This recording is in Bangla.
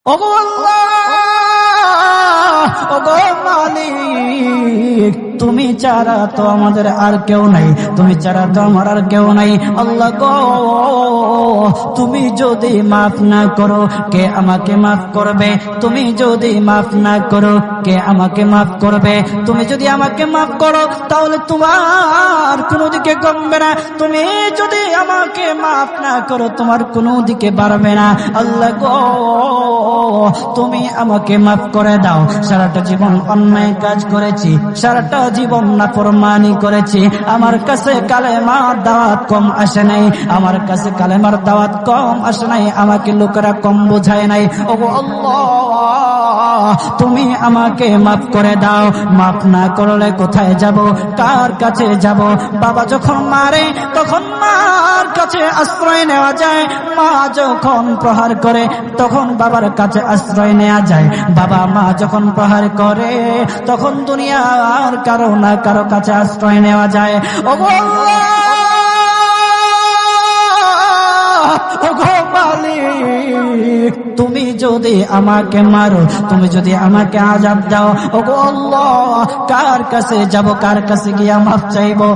ওগো আল্লাহ, ওগো মালিক, তুমি ছাড়া তো আমাদের আর কেউ নাই, তুমি ছাড়া তো আমার আর কেউ নাই। আল্লাহ গো, তুমি যদি মাফ না করো কে আমাকে মাফ করবে? তুমি যদি মাফ না করো কে আমাকে মাফ করবে? তুমি যদি আমাকে মাফ করো তাহলে তোমার কোনো দিকে কমবে না, তুমি যদি আমাকে মাফ না করো তোমার কোনো দিকে বাড়বে না। আল্লাহ গো, তুমি আমাকে মাফ করে দাও। সারাটা জীবন অন্যায় কাজ করেছি, সারাটা জীবন নাফরমানি করেছি, আমার কাছে কালেমার দাওয়াত কম আসে নাই, আমার কাছে কালেমার দাওয়াত কম আসে নাই, আমাকে লোকেরা কম বোঝায় নাই। ওগো আল্লাহ, তুমি আমাকে মাফ করে দাও। মাফ না করলে কোথায় যাব, কার কাছে যাব? বাবা যখন মারে তখন মার কাছে আশ্রয় নেওয়া যায়, মা যখন প্রহার করে তখন বাবার কাছে আশ্রয় নেওয়া যায়, বাবা মা যখন প্রহার করে তখন দুনিয়ার কারো না কারো কাছে আশ্রয় নেওয়া যায়। ওগো আল্লাহ, ওগো মালিক, তুমি যদি আমাকে মারো, তুমি যদি আমাকে আযাব দাও, ওগো আল্লাহ, কার কাছে যাব, কার কাছে গিয়ে মাফ চাইবো?